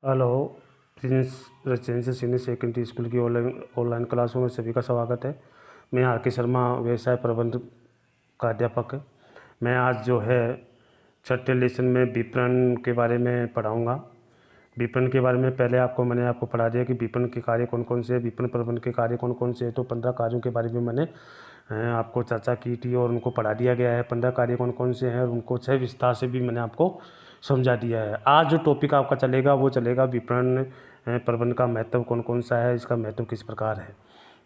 Hello. Prince residential senior secondary school की online क्लासों में सभी का स्वागत है। मैं आर.के. शर्मा व्यवसाय प्रबंध का अध्यापक है। मैं आज जो है छठे लेसन में विपणन के बारे में पढ़ाऊँगा। विपणन के बारे में पहले मैंने आपको पढ़ा दिया कि विपणन के कार्य कौन कौन से हैं, विपणन प्रबंधन के कार्य कौन कौन से हैं। तो 15 कार्यों के बारे में मैंने आपको चर्चा की थी और उनको पढ़ा दिया गया है। 15 कार्य कौन कौन से हैं और उनको छह विस्तार से भी मैंने आपको समझा दिया है। आज जो टॉपिक आपका चलेगा वो चलेगा विपणन प्रबंधन का महत्व कौन कौन सा है, इसका महत्व किस प्रकार है।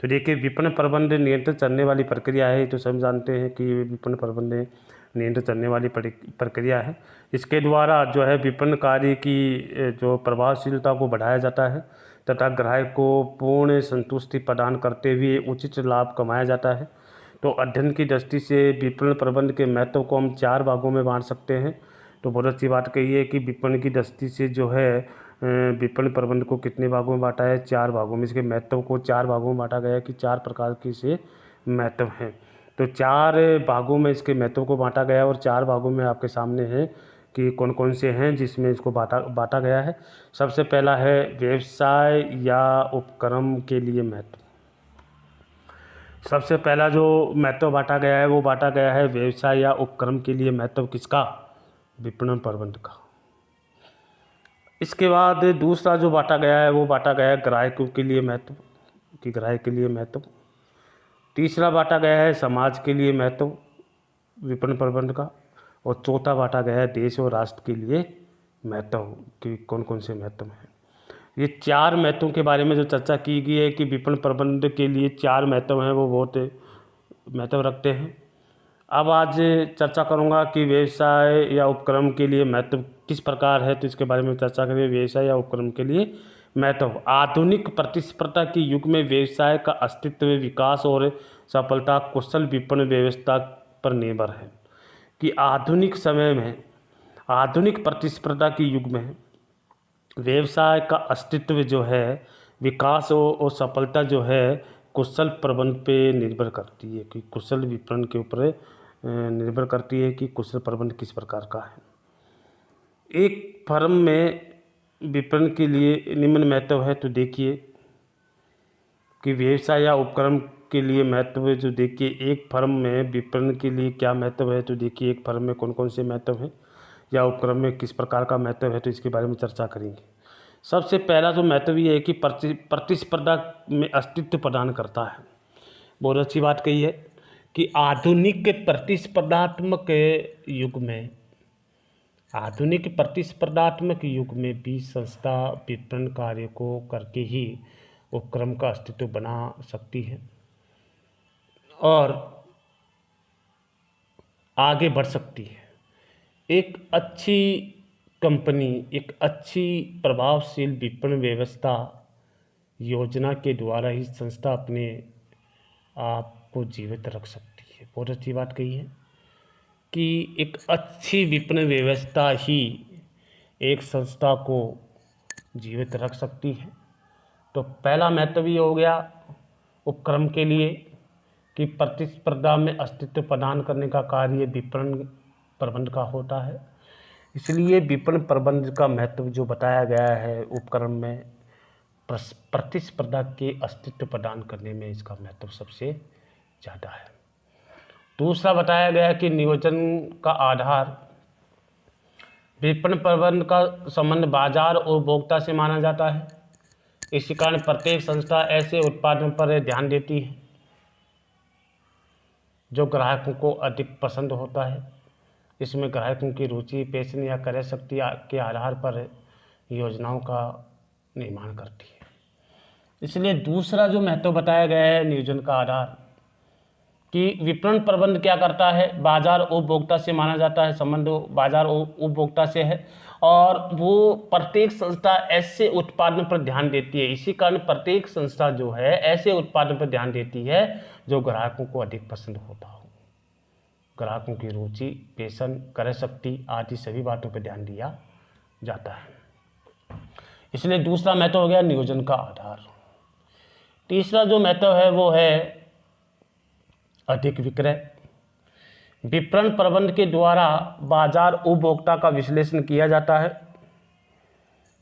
तो देखिए, विपणन प्रबंधन नियंत्रित चलने वाली प्रक्रिया है। तो सब जानते हैं कि विपणन प्रबंधन नियंत्रित चलने वाली प्रक्रिया है। इसके द्वारा जो है विपणन कार्य की जो प्रभावशीलता को बढ़ाया जाता है तथा ग्राहक को पूर्ण संतुष्टि प्रदान करते हुए उचित लाभ कमाया जाता है। तो अध्ययन की दृष्टि से विपणन प्रबंधन के महत्व को हम 4 भागों में बांट सकते हैं। तो बहुत अच्छी बात कही है कि विपणन की दृष्टि से जो है विपणन प्रबंधन को कितने भागों में बांटा है, 4 भागों में। इसके महत्व को 4 भागों में बांटा गया है कि 4 प्रकार के इसे महत्व हैं। तो 4 भागों में इसके महत्व को बांटा गया है और 4 भागों में आपके सामने है कि कौन कौन से हैं जिसमें इसको बांटा गया है। सबसे पहला है व्यवसाय या उपक्रम के लिए महत्व। सबसे पहला जो महत्व बांटा गया है वो बांटा गया है व्यवसाय या उपक्रम के लिए महत्व किसका? विपणन प्रबंधन का। इसके बाद दूसरा जो बांटा गया है वो बांटा गया है ग्राहकों के लिए महत्व, कि ग्राहक के लिए महत्व। तीसरा बांटा गया है समाज के लिए महत्व विपणन प्रबंधन का। और चौथा बांटा गया है देश और राष्ट्र के लिए महत्व, कि कौन कौन से महत्व हैं। ये 4 महत्वों के बारे में जो चर्चा की गई है कि विपणन प्रबंधन के लिए 4 महत्व हैं, वो बहुत महत्व रखते हैं। अब आज चर्चा करूंगा कि व्यवसाय या उपक्रम के लिए महत्व किस प्रकार है। तो इसके बारे में चर्चा करेंगे। व्यवसाय या उपक्रम के लिए महत्व। आधुनिक प्रतिस्पर्धा के युग में व्यवसाय का अस्तित्व, विकास और सफलता कुशल विपणन व्यवस्था पर निर्भर है। कि आधुनिक समय में, आधुनिक प्रतिस्पर्धा के युग में व्यवसाय का अस्तित्व जो है, विकास और सफलता जो है कुशल प्रबंधन पे निर्भर करती है। कि कुशल विपणन के ऊपर निर्भर करती है कि कुशल प्रबंधन किस प्रकार का है। एक फर्म में विपणन के लिए निम्न महत्व है। तो देखिए कि व्यवसाय या उपक्रम के लिए महत्व है। जो देखिए एक फर्म में विपणन के लिए क्या महत्व है। तो देखिए एक फर्म में कौन कौन से महत्व हैं या उपक्रम में किस प्रकार का महत्व है, तो इसके बारे में चर्चा करेंगे। सबसे पहला जो महत्व ये है कि प्रतिस्पर्धा में अस्तित्व प्रदान करता है। बहुत अच्छी बात कही है कि आधुनिक प्रतिस्पर्धात्मक युग में, आधुनिक प्रतिस्पर्धात्मक युग में भी संस्था विपणन कार्य को करके ही उपक्रम का अस्तित्व बना सकती है और आगे बढ़ सकती है। एक अच्छी कंपनी, एक अच्छी प्रभावशील विपणन व्यवस्था योजना के द्वारा ही संस्था अपने आप को जीवित रख सकती है। बहुत अच्छी बात कही है कि एक अच्छी विपणन व्यवस्था ही एक संस्था को जीवित रख सकती है। तो पहला महत्व ये हो गया उपक्रम के लिए कि प्रतिस्पर्धा में अस्तित्व प्रदान करने का कार्य विपणन प्रबंधन का होता है। इसलिए विपणन प्रबंधन का महत्व जो बताया गया है उपक्रम में, प्रतिस्पर्धा के अस्तित्व प्रदान करने में इसका महत्व सबसे ज़्यादा है। दूसरा बताया गया कि नियोजन का आधार। विपणन प्रबंधन का संबंध बाजार और उपभोक्ता से माना जाता है। इसी कारण प्रत्येक संस्था ऐसे उत्पादन पर ध्यान देती है जो ग्राहकों को अधिक पसंद होता है। इसमें ग्राहकों की रुचि, पैशन या क्रय शक्ति के आधार पर योजनाओं का निर्माण करती है। इसलिए दूसरा जो महत्व बताया गया है नियोजन का आधार, कि विपणन प्रबंध क्या करता है, बाजार उपभोक्ता से माना जाता है, संबंध बाजार उपभोक्ता से है और वो प्रत्येक संस्था ऐसे उत्पादन पर ध्यान देती है। इसी कारण प्रत्येक संस्था जो है ऐसे उत्पादन पर ध्यान देती है जो ग्राहकों को अधिक पसंद होता हो। ग्राहकों की रुचि, पैशन, क्रय शक्ति आदि सभी बातों पर ध्यान दिया जाता है। इसलिए दूसरा महत्व हो गया नियोजन का आधार। तीसरा जो महत्व है वो है अधिक विक्रय। विपणन प्रबंध के द्वारा बाजार उपभोक्ता का विश्लेषण किया जाता है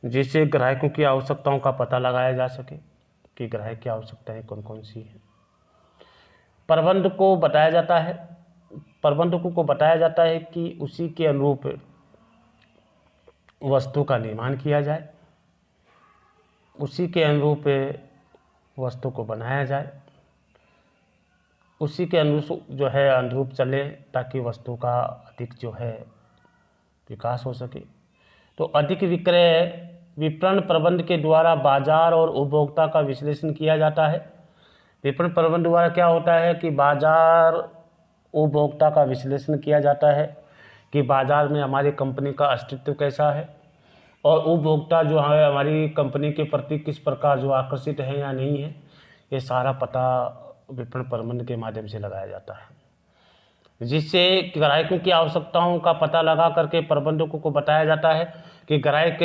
जिससे ग्राहकों की आवश्यकताओं का पता लगाया जा सके कि ग्राहक की आवश्यकताएं कौन कौन सी हैं। प्रबंधकों को बताया जाता है कि उसी के अनुरूप वस्तु का निर्माण किया जाए, उसी के अनुरूप वस्तु को बनाया जाए, उसी के अनुरूप चले, ताकि वस्तु का अधिक विकास हो सके। तो अधिक विक्रय विपणन प्रबंध के द्वारा बाजार और उपभोक्ता का विश्लेषण किया जाता है। विपणन प्रबंध द्वारा क्या होता है कि बाजार उपभोक्ता का विश्लेषण किया जाता है कि बाजार में हमारी कंपनी का अस्तित्व कैसा है, और उपभोक्ता जो है हमारी कंपनी के प्रति किस प्रकार आकर्षित है या नहीं है। ये सारा पता विपणन प्रबंध के माध्यम से लगाया जाता है, जिससे ग्राहकों की आवश्यकताओं का पता लगा करके प्रबंधकों को बताया जाता है कि ग्राहक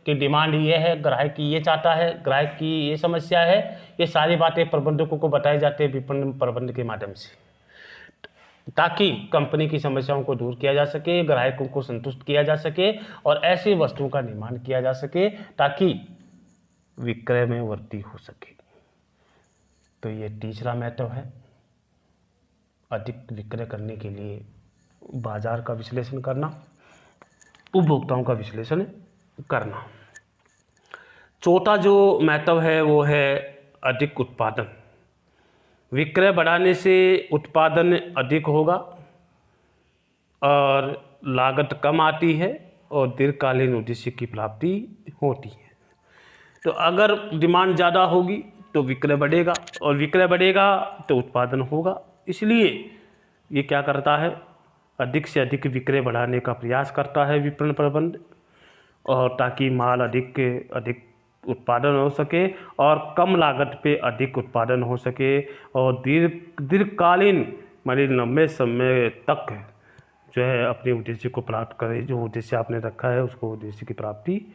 की डिमांड ये है, ग्राहक की ये चाहता है, ग्राहक की ये समस्या है। ये सारी बातें प्रबंधकों को बताई जाती है विपणन प्रबंध के माध्यम से, ताकि कंपनी की समस्याओं को दूर किया जा सके, ग्राहकों को संतुष्ट किया जा सके और ऐसी वस्तुओं का निर्माण किया जा सके ताकि विक्रय में वृद्धि हो सके। तो ये तीसरा महत्व है, अधिक विक्रय करने के लिए बाजार का विश्लेषण करना, उपभोक्ताओं का विश्लेषण करना। चौथा जो महत्व है वो है अधिक उत्पादन। विक्रय बढ़ाने से उत्पादन अधिक होगा और लागत कम आती है और दीर्घकालीन उद्देश्य की प्राप्ति होती है। तो अगर डिमांड ज़्यादा होगी तो विक्रय बढ़ेगा, और विक्रय बढ़ेगा तो उत्पादन होगा। इसलिए ये क्या करता है, अधिक से अधिक विक्रय बढ़ाने का प्रयास करता है विपणन प्रबंध, और ताकि माल अधिक उत्पादन हो सके और कम लागत पे अधिक उत्पादन हो सके, और दीर्घकालीन माने लंबे समय तक अपने उद्देश्य को प्राप्त करे, जो उद्देश्य आपने रखा है उसको उद्देश्य की प्राप्ति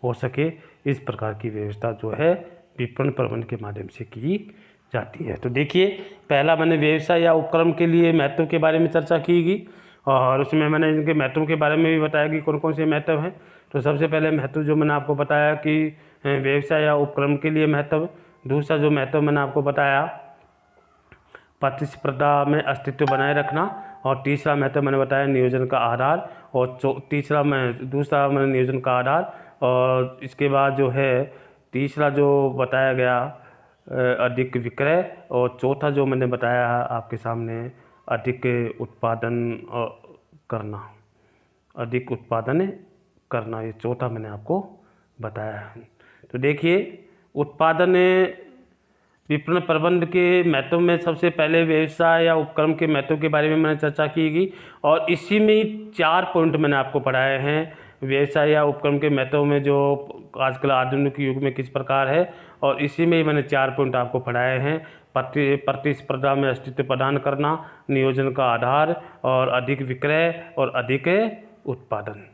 हो सके। इस प्रकार की व्यवस्था विपणन प्रबंध के माध्यम से की जाती है। तो देखिए, पहला मैंने व्यवसाय या उपक्रम के लिए महत्व के बारे में चर्चा की गई, और उसमें मैंने इनके महत्वों के बारे में भी बताया कि कौन कौन से महत्व हैं। तो सबसे पहले महत्व जो मैंने आपको बताया कि व्यवसाय या उपक्रम के लिए महत्व। दूसरा जो महत्व मैंने आपको बताया, प्रतिस्पर्धा में अस्तित्व बनाए रखना। और तीसरा महत्व मैंने बताया नियोजन का आधार, और दूसरा मैंने नियोजन का आधार, और इसके बाद तीसरा जो बताया गया अधिक विक्रय, और चौथा जो मैंने बताया आपके सामने अधिक उत्पादन करना, ये चौथा मैंने आपको बताया है। तो देखिए, उत्पादन विपणन प्रबंध के महत्व में सबसे पहले व्यवसाय या उपक्रम के महत्व के बारे में मैंने चर्चा की गई, और इसी में ही 4 पॉइंट मैंने आपको पढ़ाए हैं। व्यवसाय या उपक्रम के महत्व में जो आजकल आधुनिक युग में किस प्रकार है, और इसी में ही मैंने 4 पॉइंट आपको पढ़ाए हैं। प्रतिस्पर्धा में अस्तित्व प्रदान करना, नियोजन का आधार, और अधिक विक्रय और अधिक उत्पादन।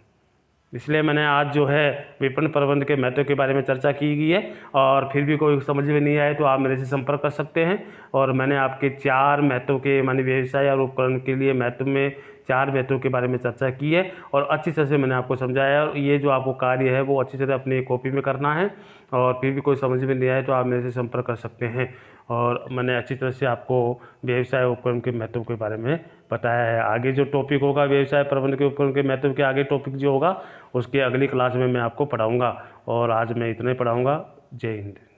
इसलिए मैंने आज विपणन प्रबंध के महत्व के बारे में चर्चा की गई है। और फिर भी कोई समझ में नहीं आए तो आप मेरे से संपर्क कर सकते हैं। और मैंने आपके 4 महत्व के माने व्यवसाय और उपकरण के लिए महत्व में 4 महत्वों के बारे में चर्चा की है, और अच्छी तरह से मैंने आपको समझाया। और ये जो आपको कार्य है वो अच्छी तरह अपनी कॉपी में करना है, और फिर भी कोई समझ में नहीं आए तो आप मेरे से संपर्क कर सकते हैं। और मैंने अच्छी तरह से आपको व्यवसाय उपकरण के महत्व के बारे में बताया है। आगे जो टॉपिक होगा व्यवसाय प्रबंध के उपकरण के महत्व के आगे टॉपिक जो होगा उसके अगली क्लास में मैं आपको पढ़ाऊँगा। और आज मैं इतना ही पढ़ाऊँगा। जय हिंद।